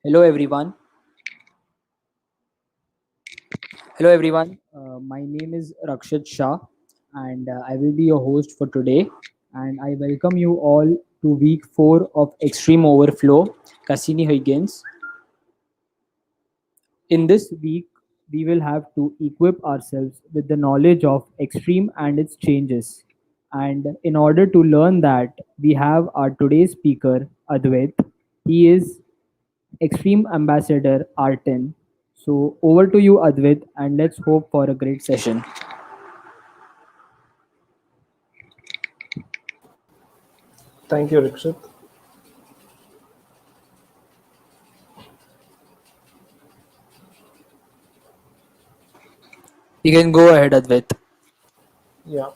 Hello everyone. Hello everyone. My name is Rakshit Shah, and I will be your host for today. And I welcome you all to week 4 of Xtreme Overflow, Cassini-Huygens. In this week, we will have to equip ourselves with the knowledge of Xtreme and its changes. And in order to learn that, we have our today's speaker, Adwaith. He is Xtreme Ambassador R10. So over to you, Advait, and let's hope for a great session. Thank you, Rikshit. You can go ahead, Advait. Yeah.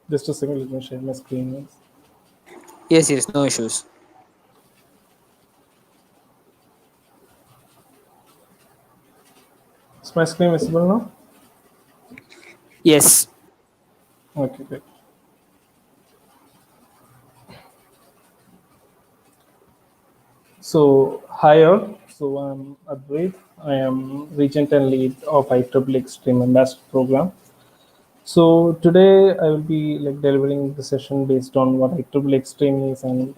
Just a second, let me share my screen. Yes, no issues. Is my screen visible now? Yes. Okay, great. So, hi all. So, I'm Adwaith. I am Regent and Lead of IEEE Xtreme Ambassador Program. So, today I will be delivering the session based on what IEEE Xtreme is, and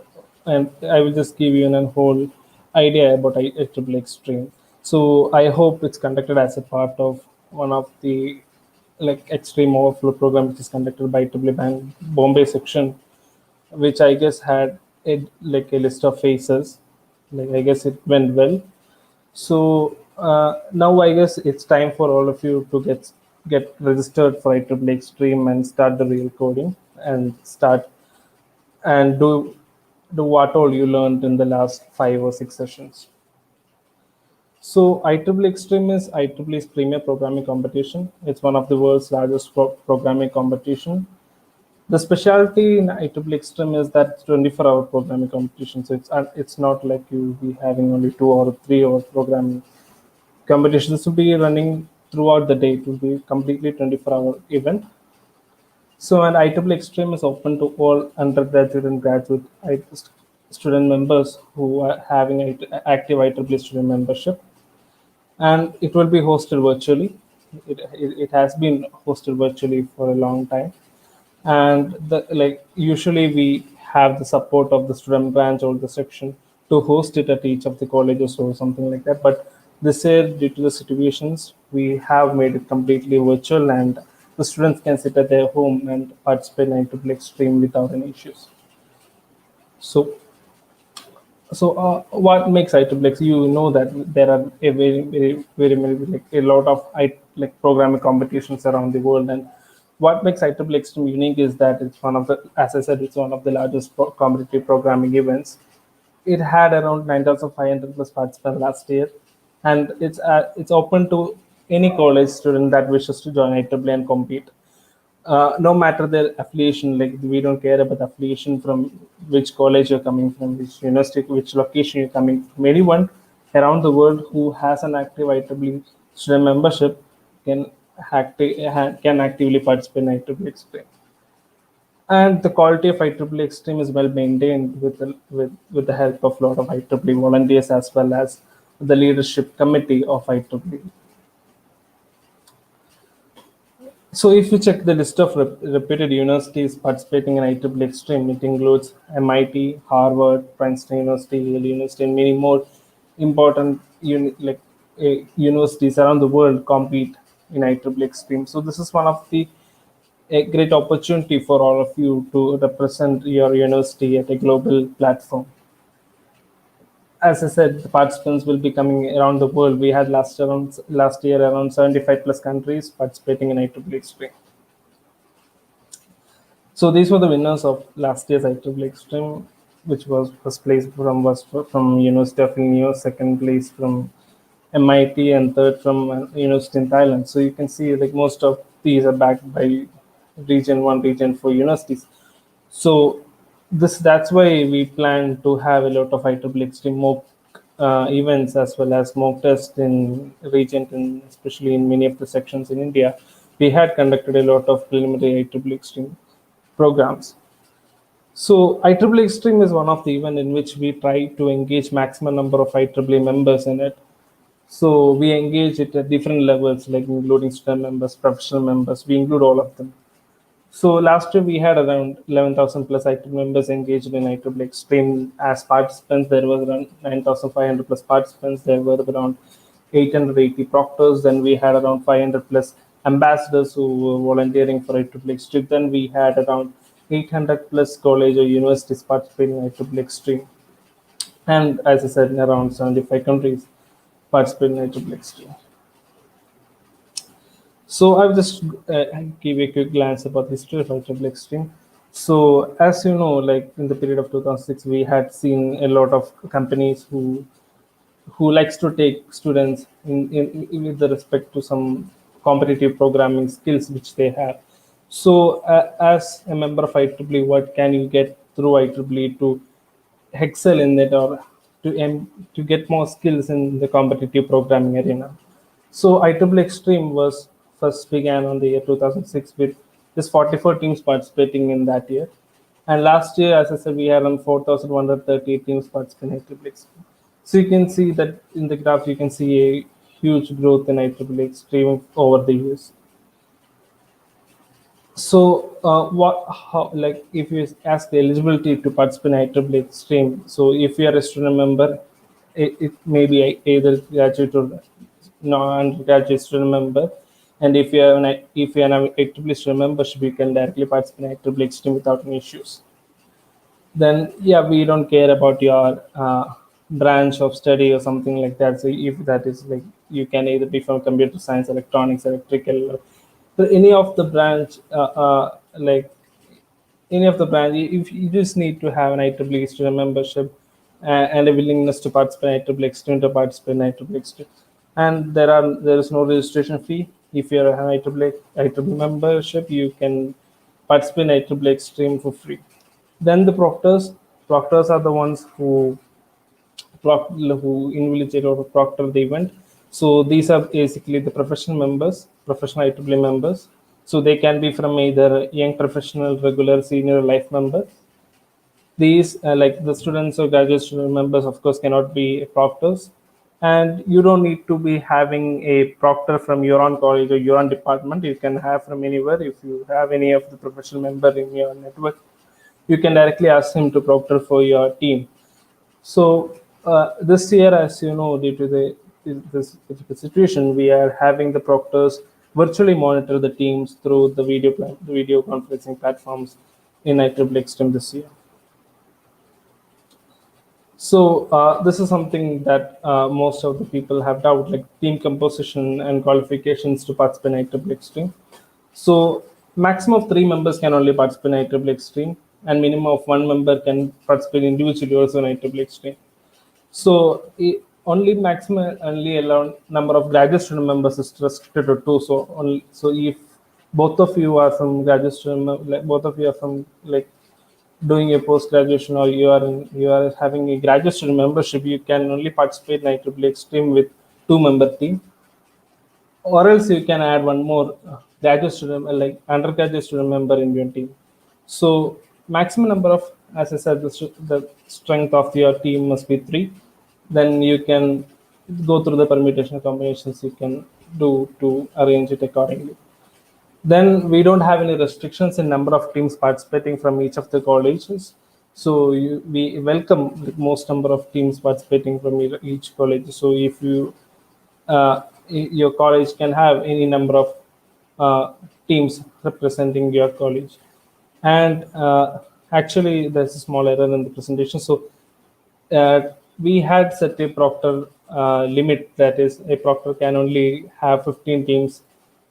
I will just give you a whole idea about IEEE Xtreme. So, I hope it's conducted as a part of one of the Xtreme Overflow program, which is conducted by IEEE Bank Bombay section, which I guess had a list of faces. I guess it went well. So now I guess it's time for all of you to get registered for IEEE Xtreme and start the real coding and start and do what all you learned in the last 5 or 6 sessions. So IEEE Xtreme is IEEE's premier programming competition. It's one of the world's largest programming competition. The specialty in IEEE Xtreme is that it's 24-hour programming competition. So it's not like you'll be having only 2 or 3 hours programming competition. This will be running throughout the day. It will be completely 24-hour event. So an IEEE Xtreme is open to all undergraduate and graduate student members who are having active IEEE student membership, and it will be hosted virtually. It has been hosted virtually for a long time, and usually we have the support of the student branch or the section to host it at each of the colleges or something like that. But this year, due to the situations, we have made it completely virtual, and the students can sit at their home and participate in IEEE Xtreme without any issues. So so, what makes IEEE? You know that there are a very many, a lot of programming competitions around the world, and what makes IEEE Extreme unique is that it's one of the, as I said, it's one of the largest competitive programming events. It had around 9,500 plus participants last year, and it's open to any college student that wishes to join IEEE and compete, no matter their affiliation. Like, we don't care about affiliation from which college you're coming from, which university, which location you're coming from. Anyone around the world who has an active IEEE student membership can can actively participate in IEEE Xtreme. And the quality of IEEE Xtreme is well maintained with the help of a lot of IEEE volunteers, as well as the leadership committee of IEEE. So if you check the list of reputed universities participating in IEEE Xtreme, it includes MIT, Harvard, Princeton University, Yale University, and many more important universities around the world compete in IEEE Xtreme. So this is one of the a great opportunity for all of you to represent your university at a global platform. As I said, the participants will be coming around the world. We had last year around 75 plus countries participating in IEEE Xtreme. So these were the winners of last year's IEEE Xtreme, which was first place from University of Illinois, second place from MIT, and third from University in Thailand. So you can see, like, most of these are backed by region 1, region 4 universities. So that's why we plan to have a lot of IEEE Xtreme mock events as well as mock tests in region, and especially in many of the sections in India. We had conducted a lot of preliminary IEEE Xtreme programs. So IEEE Xtreme is one of the event in which we try to engage maximum number of IEEE members in it. So we engage it at different levels, like including student members, professional members. We include all of them. So last year we had around 11,000 plus IEEE members engaged in IEEE Xtreme as participants. There was around 9,500 plus participants. There were around 880 proctors. Then we had around 500 plus ambassadors who were volunteering for IEEE Xtreme. Then we had around 800 plus college or universities participating in IEEE Xtreme. And as I said, in around 75 countries participating in IEEE Xtreme. So I'll just give a quick glance about the history of IEEE Xtreme. So as you know, like in the period of 2006, we had seen a lot of companies who likes to take students in with the respect to some competitive programming skills which they have. So as a member of IEEE, what can you get through IEEE to excel in it, or to get more skills in the competitive programming arena? So IEEE Xtreme was first began on the year 2006 with just 44 teams participating in that year. And last year, as I said, we had around 4,138 teams participating in IEEE Xtreme. So you can see that in the graph, you can see a huge growth in IEEE Xtreme over the years. So, like, if you ask the eligibility to participate in IEEE Xtreme, so if you are a student member, it may be either graduate or non-undergraduate student member, and if you are an IEEE student membership, you can directly participate in IEEE Xtreme without any issues. Then, yeah, we don't care about your branch of study or something like that. So if that is like, you can either be from computer science, electronics, electrical, or so any of the branch, like any of the branch, if you just need to have an IEEE student membership and a willingness to participate in IEEE Xtreme, to participate in IEEE Xtreme. And there is no registration fee. If you're an IEEE membership, you can participate in IEEE Xtreme for free. Then the proctors are the ones who invigilate or proctor the event. So these are basically the professional IEEE members. So they can be from either young professional, regular, senior, life member. These, like the students or graduate student members, of course, cannot be proctors. And you don't need to be having a proctor from your own college or your own department. You can have from anywhere. If you have any of the professional member in your network, you can directly ask him to proctor for your team. So this year, as you know, due to this difficult situation, we are having the proctors virtually monitor the teams through the video conferencing platforms in IEEE Xtreme this year. So this is something that most of the people have doubt, like team composition and qualifications to participate in IEEE Xtreme. So maximum of 3 members can only participate in IEEE Xtreme, and minimum of 1 member can participate individually also in IEEE Xtreme. So only allowed number of graduate student members is restricted to 2. So if both of you are from graduate student, like both of you are from like doing a post graduation, or you are having a graduate student membership, you can only participate in IEEE Xtreme with 2 member team, or else you can add one more graduate student, like undergraduate student member in your team. So maximum number of, as I said, the strength of your team must be 3. Then you can go through the permutation combinations you can do to arrange it accordingly. Then we don't have any restrictions in number of teams participating from each of the colleges. So we welcome the most number of teams participating from each college. So if your college can have any number of teams representing your college. And actually, there's a small error in the presentation. So we had set a proctor limit, that is, a proctor can only have 15 teams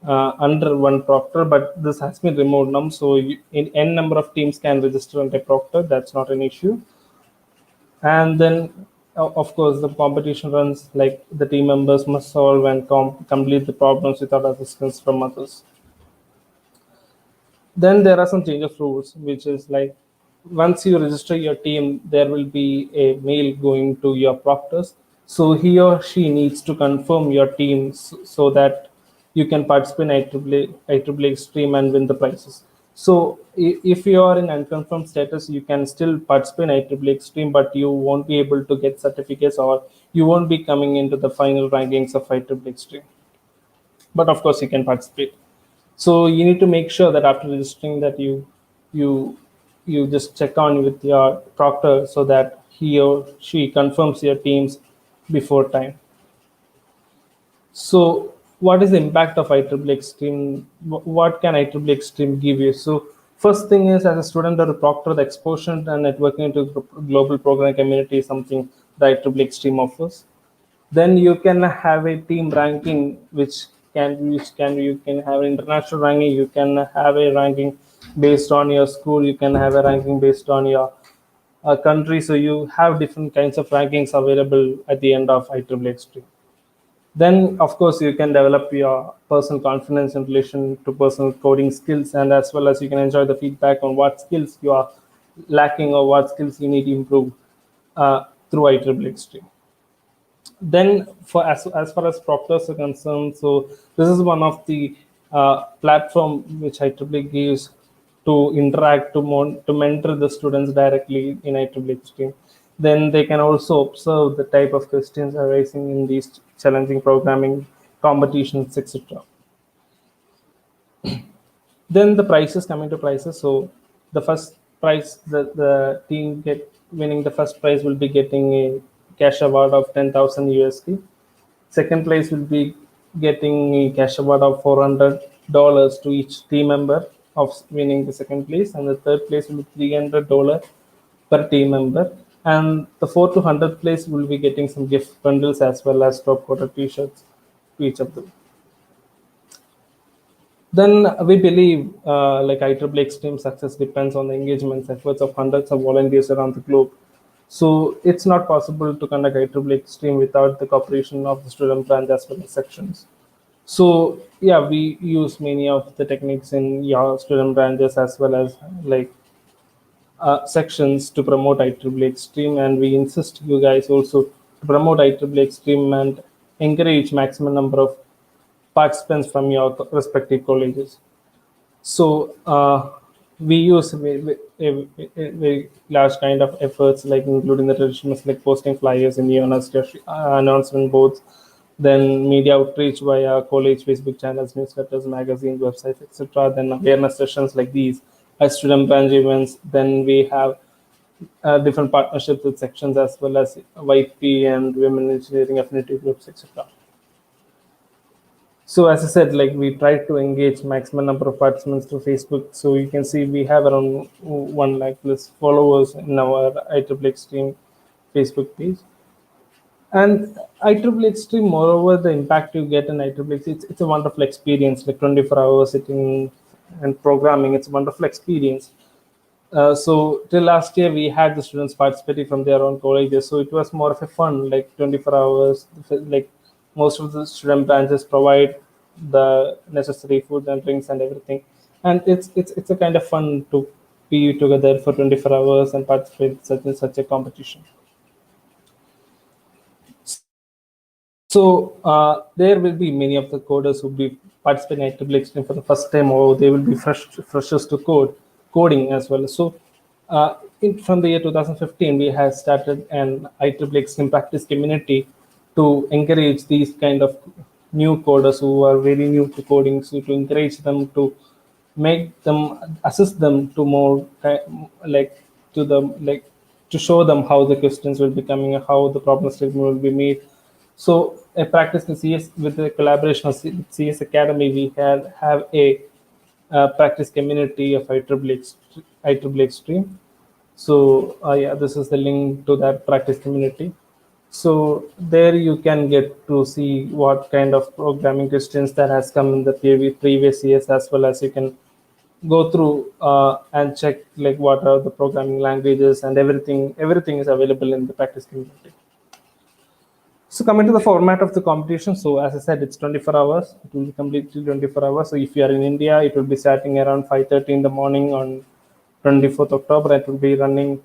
under one proctor, but this has been removed now. So in n number of teams can register under a proctor. That's not an issue. And then, of course, the competition runs like the team members must solve and complete the problems without assistance from others. Then there are some change of rules, which is like once you register your team, there will be a mail going to your proctors. So he or she needs to confirm your team so that you can participate in IEEE Xtreme and win the prizes. So if you are in unconfirmed status, you can still participate in IEEE Xtreme, but you won't be able to get certificates, or you won't be coming into the final rankings of IEEE Xtreme. But of course, you can participate. So you need to make sure that after registering that you you just check on with your proctor so that he or she confirms your teams before time. So what is the impact of IEEE Xtreme? What can IEEE Xtreme give you? So first thing is, as a student or a proctor, the exposure and networking into the global program community is something the IEEE Xtreme offers. Then you can have a team ranking, which can you can have an international ranking, you can have a ranking based on your school, you can have a ranking based on your country. So you have different kinds of rankings available at the end of IEEE Xtreme. Then of course you can develop your personal confidence in relation to personal coding skills, and as well as you can enjoy the feedback on what skills you are lacking or what skills you need to improve through IEEE Xtreme. Then for as far as proctors are concerned, so this is one of the platform which IEEE gives to interact, to mentor the students directly in IEEE Xtreme. Then they can also observe the type of questions arising in these challenging programming competitions, etc. Then the prices, coming to prices. So the first prize, the team get winning the first prize will be getting a cash award of 10,000 USD. Second place will be getting a cash award of $400 to each team member of winning the second place, and the third place will be $300 per team member. And the fourth to 100th place will be getting some gift bundles as well as top quarter t-shirts to each of them. Then we believe like IEEE Xtreme success depends on the engagements efforts of hundreds of volunteers around the globe. So it's not possible to conduct IEEE Xtreme without the cooperation of the student branch as well as sections. So yeah, we use many of the techniques in your student branches as well as like sections to promote IEEE Xtreme, and we insist you guys also to promote IEEE Xtreme and encourage maximum number of participants from your respective colleges. So we use a very large kind of efforts, like including the traditions like posting flyers in the university announcement boards, then media outreach via college Facebook channels, newsletters, magazines, websites, etc. Then awareness sessions like these, as student branch events. Then we have different partnerships with sections as well as YP and women engineering affinity groups, etc. So as I said, like we try to engage maximum number of participants through Facebook. So you can see we have around 1 lakh plus followers in our IEEE Xtreme Facebook page. And IEEE Xtreme, moreover, the impact you get in IEEE, it's a wonderful experience. Like 24 hours sitting and programming, it's a wonderful experience. So till last year, we had the students participating from their own colleges. So it was more of a fun, like 24 hours. Like most of the student branches provide the necessary food and drinks and everything, and it's a kind of fun to be together for 24 hours and participate in such a competition. So there will be many of the coders who will be participating in IEEE Xtreme for the first time, or they will be freshers to coding as well. So from the year 2015, we have started an IEEE Xtreme practice community to encourage these kind of new coders who are very new to coding, so to encourage them, to make them, assist them to more like to them, like to show them how the questions will be coming, how the problem statement will be made. So a practice in CS with the collaboration of CS Academy, we have a practice community of IEEE Xtreme. So yeah, this is the link to that practice community. So there you can get to see what kind of programming questions that has come in the previous years, as well as you can go through and check like what are the programming languages and everything. Everything is available in the practice community. So coming to the format of the competition, so as I said, it's 24 hours. It will be completely 24 hours. So if you are in India, it will be starting around 5:30 in the morning on 24th October. It will be running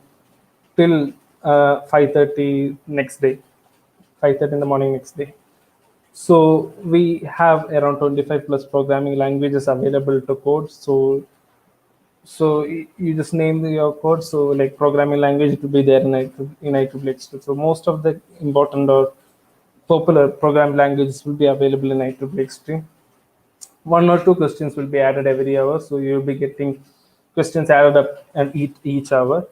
till 5:30 next day, 5:30 in the morning next day. So we have around 25 plus programming languages available to code. So you just name your code. So like programming language, it will be there in IEEE Xtreme. So most of the important or popular programming languages will be available in IEEE Xtreme. One or two questions will be added every hour, so you'll be getting questions added up and each hour.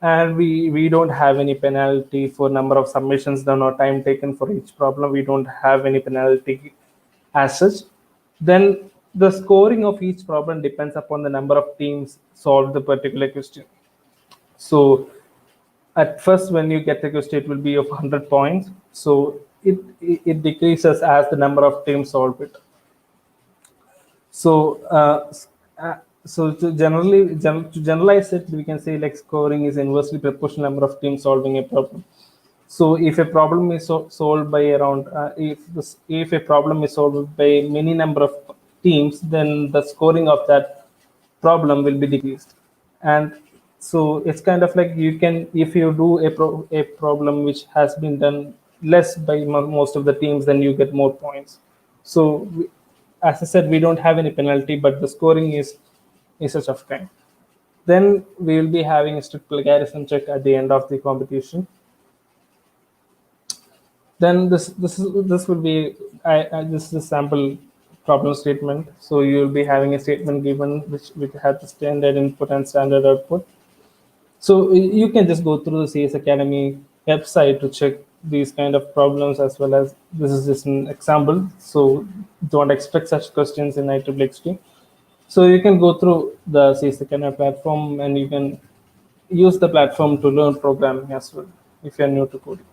And we don't have any penalty for number of submissions done or time taken for each problem. We don't have any penalty as such. Then the scoring of each problem depends upon the number of teams solved the particular question. So at first, when you get the question, it will be of 100 points. So it decreases as the number of teams solve it. So so to generalize it, we can say like scoring is inversely proportional number of teams solving a problem. So if a problem is solved by around if a problem is solved by many number of teams, then the scoring of that problem will be decreased. And so it's kind of like you can, if you do a problem which has been done less by most of the teams, then you get more points. So as I said, we don't have any penalty, but the scoring is such of kind. Then we will be having a strict plagiarism check at the end of the competition. Then this will be this is a sample problem statement. So you will be having a statement given which has the standard input and standard output. So you can just go through the CS Academy website to check these kind of problems, as well as this is just an example. So don't expect such questions in IEEE Xtreme. So you can go through the CS Academy platform, and you can use the platform to learn programming as well if you're new to coding.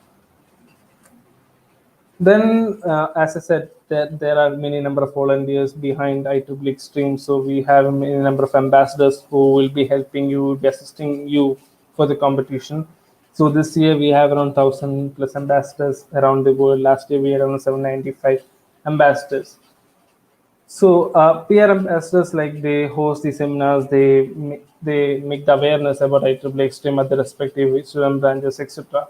Then, as I said, there are many number of volunteers behind IEEE Xtreme. So we have a many number of ambassadors who will be helping you, will be assisting you for the competition. So this year we have around 1,000 plus ambassadors around the world. Last year we had around 795 ambassadors. So PR ambassadors, like they host the seminars, they make the awareness about IEEE Xtreme at the respective student branches, etc.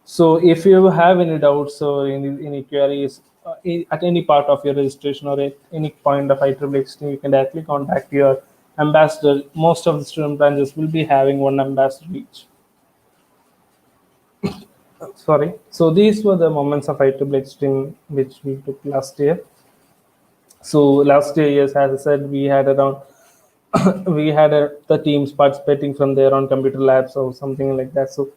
So if you have any doubts or any queries at any part of your registration or at any point of IEEE Xtreme, you can directly contact your ambassador. Most of the student branches will be having one ambassador each. Sorry. So these were the moments of IEEE Xtreme which we took last year. So last year, yes, as I said, we had around we had the teams participating from their own computer labs or something like that. So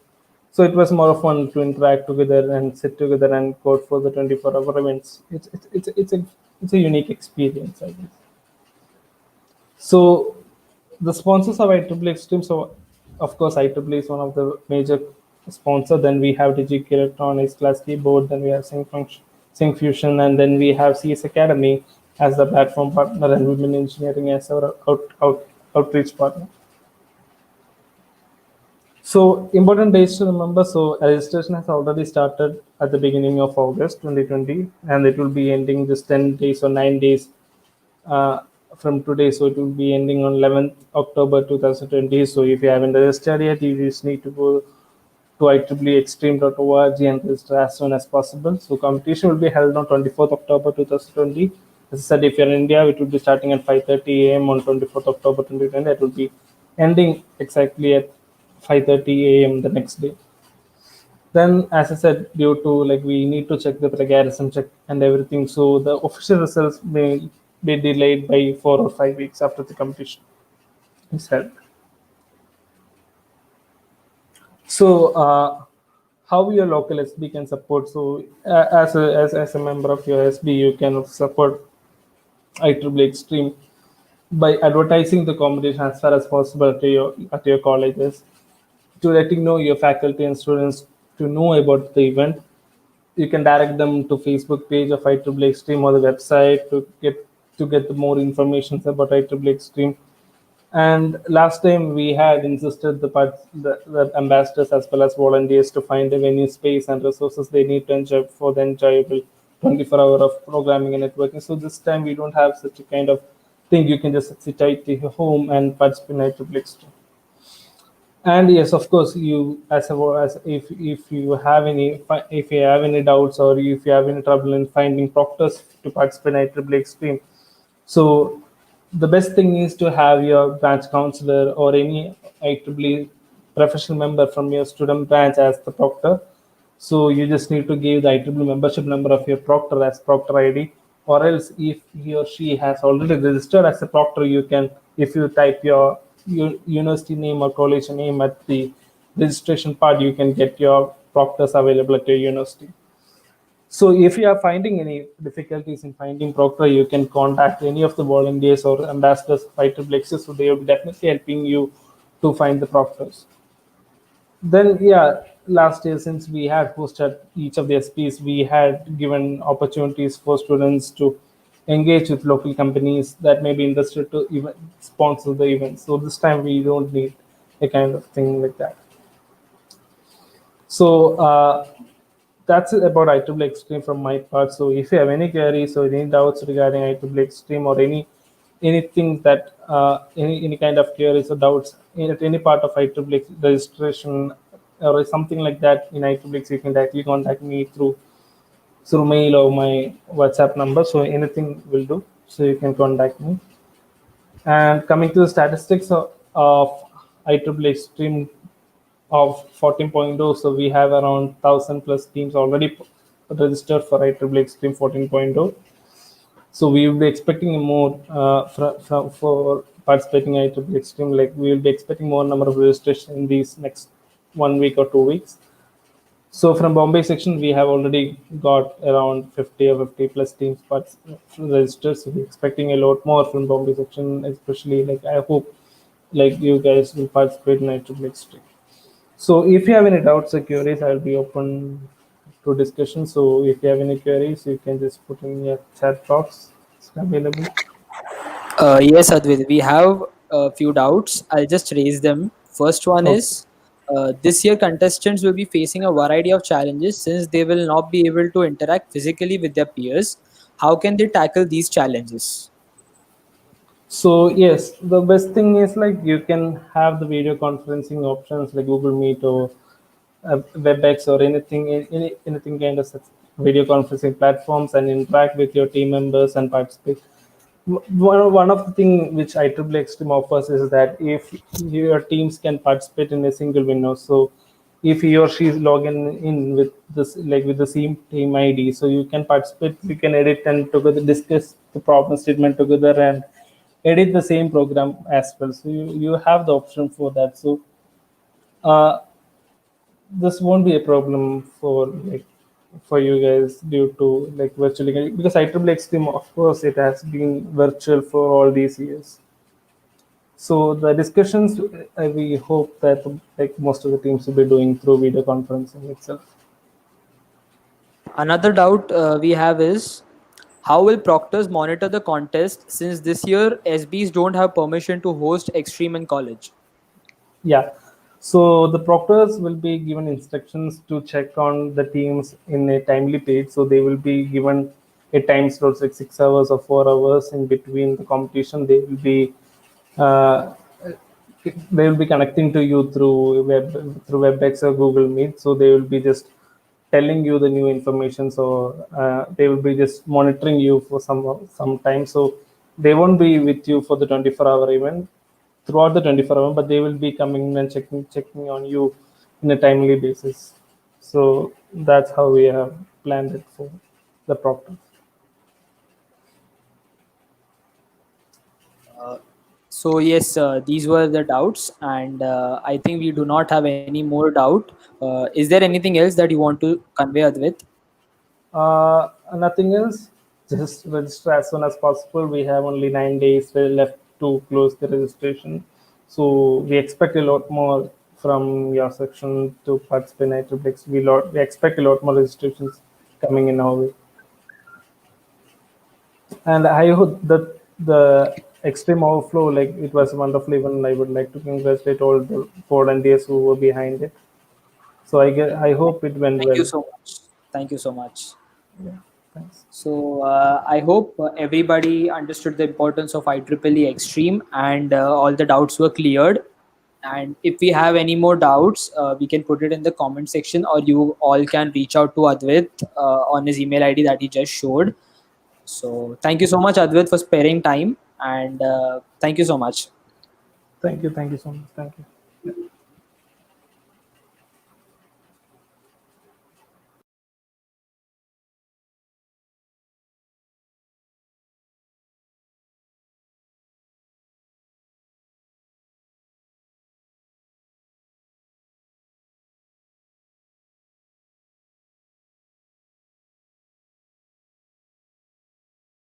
it was more fun to interact together and sit together and code for the 24-hour events. It's a unique experience, I guess. So the sponsors of IEEE Xtreme. So of course, IEEE is one of the major sponsor. Then we have DigiKey Electronics, Class Keyboard. Then we have Sync Fusion, and then we have CS Academy as the platform partner, and Women Engineering as our outreach partner. So important dates to remember. So registration has already started at the beginning of August 2020, and it will be ending just 10 days or 9 days uh, from today. So it will be ending on 11th October 2020. So if you haven't registered yet, you just need to go to IEEExtreme.org and register as soon as possible. So competition will be held on 24th October 2020. As I said, if you're in India, it will be starting at 5:30 a.m. on 24th October 2020. It will be ending exactly at 5:30 a.m. the next day. Then, as I said, due to like we need to check the plagiarism check and everything, so the official results may be delayed by 4 or 5 weeks after the competition is held. So, how your local SB can support? So, as a member of your SB, you can support IEEE Xtreme by advertising the competition as far as possible to your colleges, to letting know your faculty and students to know about the event. You can direct them to Facebook page of IEEE Xtreme or the website to get the more information about IEEE Xtreme. And last time we had insisted the ambassadors as well as volunteers to find a venue space and resources they need to enjoy for the enjoyable 24-hour of programming and networking. So this time we don't have such a kind of thing. You can just sit at your home and participate in IEEE. And yes, of course, you as if you have any doubts or if you have any trouble in finding proctors to participate in IEEE Xtreme, so the best thing is to have your branch counselor or any IEEE professional member from your student branch as the proctor. So you just need to give the IEEE membership number of your proctor as proctor ID, or else if he or she has already registered as a proctor, you can, if you type your university name or college name at the registration part, you can get your proctors available at your university. So if you are finding any difficulties in finding proctor, you can contact any of the volunteers or ambassadors of IEEE. So they will be definitely helping you to find the proctors. Then yeah, last year since we had hosted each of the SPs, we had given opportunities for students to engage with local companies that may be interested to even sponsor the event. So this time we don't need a kind of thing like that. So that's it about IEEE Xtreme from my part. So if you have any queries or any doubts regarding IEEE Xtreme or anything that any kind of queries or doubts at any part of IEEE registration or something like that in IEEE, you can directly contact me through mail or my WhatsApp number. So anything will do. So you can contact me. And coming to the statistics of IEEE Xtreme of 14.0, so we have around 1000 plus teams already registered for IEEE Xtreme 14.0. So we will be expecting more for participating in IEEE Xtreme. Like we will be expecting more number of registration in these next 1 week or 2 weeks. So from Bombay section, we have already got around 50 or 50 plus teams registered. So we're expecting a lot more from Bombay section, especially like I hope like you guys will participate in IEEE Xtreme. So if you have any doubts or queries, I'll be open to discussion. So if you have any queries, you can just put in your chat box. It's available. Yes, Advait, we have a few doubts. I'll just raise them. First one Okay. is this year contestants will be facing a variety of challenges since they will not be able to interact physically with their peers. How can they tackle these challenges? So yes, the best thing is like you can have the video conferencing options like Google Meet or WebEx or anything kind of such video conferencing platforms and interact with your team members and participate. One of the thing which IEEE Xtreme offers is that if your teams can participate in a single window, so if he or she is logging in with this like with the same team ID, so you can participate, you can edit and together discuss the problem statement together and edit the same program as well. So you have the option for that. So uh, this won't be a problem for you guys due to like virtually because IEEE Xtreme, of course, it has been virtual for all these years. So the discussions, we hope that like most of the teams will be doing through video conferencing itself. Another doubt we have is how will proctors monitor the contest since this year SBs don't have permission to host Extreme in college? Yeah. So the proctors will be given instructions to check on the teams in a timely pace. So they will be given a time slot like 6 hours or 4 hours in between the competition. Uh, they will be connecting to you through WebEx or Google Meet. So they will be just telling you the new information. So they will be just monitoring you for some time. So they won't be with you for the 24-hour event throughout the 24 hours, but they will be coming and checking on you in a timely basis. So that's how we have planned it for the proctor. So yes, these were the doubts, and I think we do not have any more doubt. Is there anything else that you want to convey, Advait? Nothing else. Just register as soon as possible. We have only 9 days left to close the registration. So we expect a lot more from your section to participate in IEEE. We expect a lot more registrations coming in our way. And I hope that the Xtreme Overflow, like it was a wonderful event. I would like to congratulate all the volunteers who were behind it. So I hope it went Thank you well. so much. Thank you so much. Yeah, thanks. So I hope everybody understood the importance of IEEE Extreme and all the doubts were cleared. And if we have any more doubts, we can put it in the comment section, or you all can reach out to Adwaith on his email ID that he just showed. So thank you so much, Adwaith, for sparing time, and thank you so much. Thank you so much. Thank you.